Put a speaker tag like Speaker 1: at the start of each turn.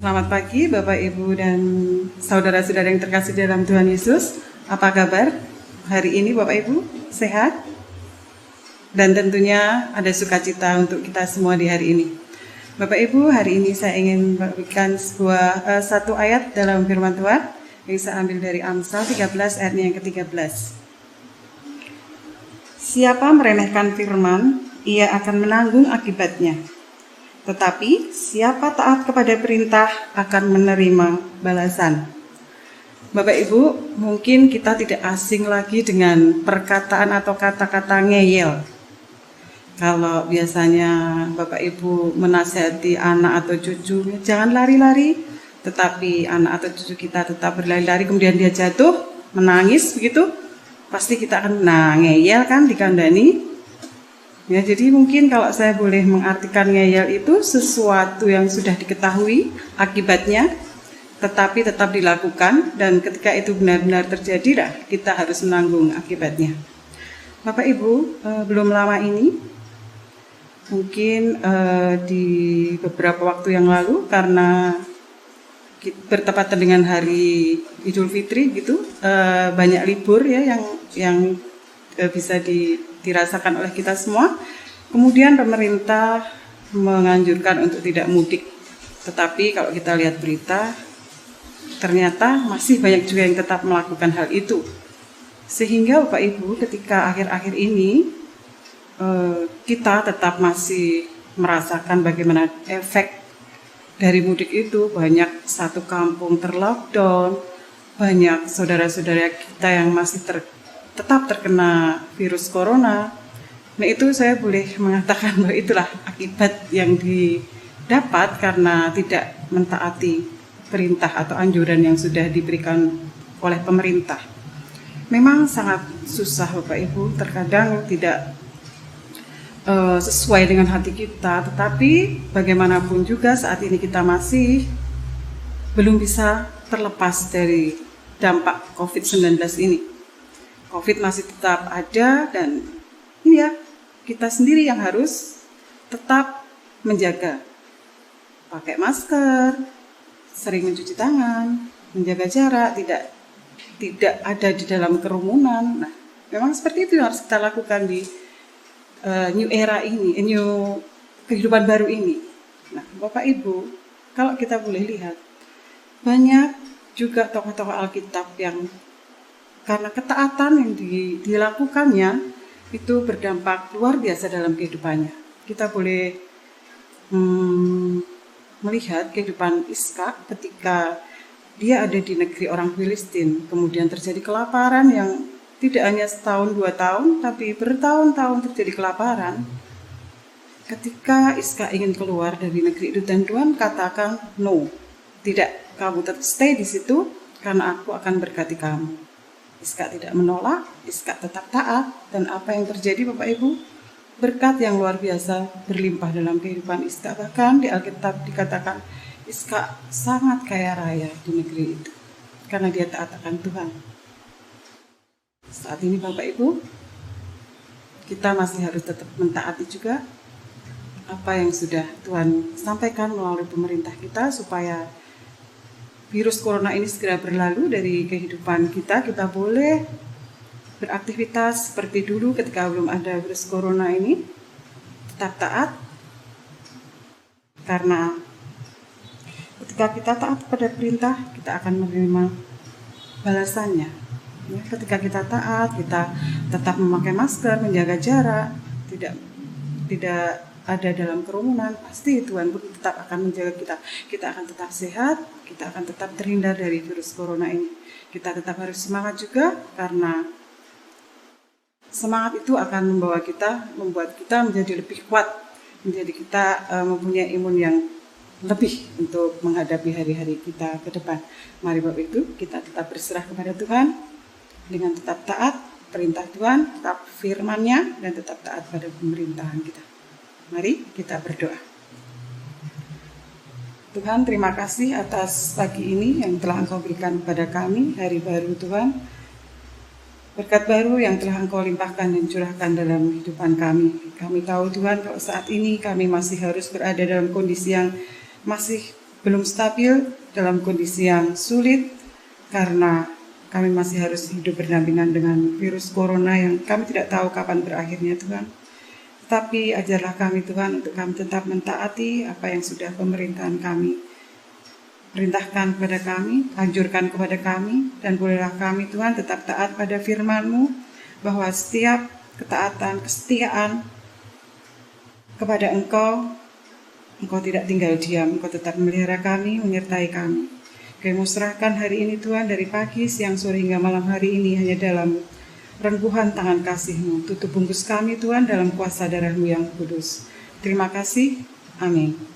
Speaker 1: Selamat pagi Bapak Ibu dan saudara-saudara yang terkasih dalam Tuhan Yesus. Apa kabar hari ini Bapak Ibu? Sehat? Dan tentunya ada sukacita untuk kita semua di hari ini. Bapak Ibu, hari ini saya ingin memberikan satu ayat dalam firman Tuhan yang saya ambil dari Amsal 13 ayatnya yang ke-13. Siapa meremehkan firman, ia akan menanggung akibatnya. Tetapi siapa taat kepada perintah akan menerima balasan. Bapak Ibu, mungkin kita tidak asing lagi dengan perkataan atau kata-kata ngeyel. Kalau biasanya Bapak Ibu menasihati anak atau cucu, jangan lari-lari, tetapi anak atau cucu kita tetap berlari-lari, kemudian dia jatuh, menangis begitu, pasti kita akan ngeyel kan, dikandani. Ya, jadi mungkin kalau saya boleh mengartikan ngeyel itu sesuatu yang sudah diketahui akibatnya, tetapi tetap dilakukan, dan ketika itu benar-benar terjadi, kita harus menanggung akibatnya. Bapak Ibu, belum lama ini, mungkin di beberapa waktu yang lalu, karena bertepatan dengan hari Idul Fitri gitu, banyak libur ya yang bisa dirasakan oleh kita semua. Kemudian pemerintah menganjurkan untuk tidak mudik. Tetapi kalau kita lihat berita, ternyata masih banyak juga yang tetap melakukan hal itu. Sehingga Bapak Ibu, ketika akhir-akhir ini kita tetap masih merasakan bagaimana efek dari mudik itu. Banyak satu kampung terlockdown, banyak saudara-saudara kita yang masih tetap terkena virus corona. Nah, itu saya boleh mengatakan bahwa itulah akibat yang didapat karena tidak mentaati perintah atau anjuran yang sudah diberikan oleh pemerintah. Memang sangat susah Bapak Ibu, terkadang tidak sesuai dengan hati kita, tetapi bagaimanapun juga saat ini kita masih belum bisa terlepas dari dampak COVID-19 ini. COVID masih tetap ada, dan ini ya, kita sendiri yang harus tetap menjaga. Pakai masker, sering mencuci tangan, menjaga jarak, tidak ada di dalam kerumunan. Nah, memang seperti itu yang harus kita lakukan di new era ini, new kehidupan baru ini. Nah, Bapak Ibu, kalau kita boleh lihat, banyak juga tokoh-tokoh Alkitab yang karena ketaatan yang dilakukannya itu berdampak luar biasa dalam kehidupannya. Kita boleh melihat kehidupan Ishak ketika dia ada di negeri orang Filistin. Kemudian terjadi kelaparan yang tidak hanya setahun 2 tahun, tapi bertahun-tahun terjadi kelaparan. Ketika Ishak ingin keluar dari negeri itu, dan Tuhan katakan, no, tidak, kamu tetap stay di situ karena aku akan berkati kamu. Ishak tidak menolak, Ishak tetap taat, dan apa yang terjadi Bapak Ibu? Berkat yang luar biasa berlimpah dalam kehidupan Ishak. Bahkan di Alkitab dikatakan Ishak sangat kaya raya di negeri itu karena dia taat akan Tuhan. Saat ini Bapak Ibu, kita masih harus tetap mentaati juga apa yang sudah Tuhan sampaikan melalui pemerintah kita, supaya virus corona ini segera berlalu dari kehidupan kita. Kita boleh beraktivitas seperti dulu ketika belum ada virus corona ini. Tetap taat, karena ketika kita taat pada perintah, kita akan menerima balasannya. Ya, ketika kita taat, kita tetap memakai masker, menjaga jarak, tidak ada dalam kerumunan, pasti Tuhan pun tetap akan menjaga kita. Kita akan tetap sehat, kita akan tetap terhindar dari virus corona ini. Kita tetap harus semangat juga, karena semangat itu akan membuat kita menjadi lebih kuat, menjadi kita mempunyai imun yang lebih untuk menghadapi hari-hari kita ke depan. Mari Bapak Ibu, kita tetap berserah kepada Tuhan dengan tetap taat perintah Tuhan, tetap firman-Nya, dan tetap taat pada pemerintahan kita. Mari kita berdoa. Tuhan, terima kasih atas pagi ini yang telah Engkau berikan kepada kami, hari baru Tuhan. Berkat baru yang telah Engkau limpahkan dan curahkan dalam kehidupan kami. Kami tahu Tuhan, kalau saat ini kami masih harus berada dalam kondisi yang masih belum stabil, dalam kondisi yang sulit, karena kami masih harus hidup berdampingan dengan virus corona yang kami tidak tahu kapan berakhirnya, Tuhan. Tapi ajarlah kami, Tuhan, untuk kami tetap mentaati apa yang sudah pemerintahan kami perintahkan kepada kami, anjurkan kepada kami, dan bolehlah kami, Tuhan, tetap taat pada firman-Mu, bahwa setiap ketaatan, kesetiaan kepada Engkau tidak tinggal diam, Engkau tetap memelihara kami, menyertai kami. Kami mau serahkan hari ini, Tuhan, dari pagi, siang, sore, hingga malam hari ini hanya dalam rengkuhan tangan kasih-Mu. Tutup bungkus kami, Tuhan, dalam kuasa darah-Mu yang kudus. Terima kasih. Amin.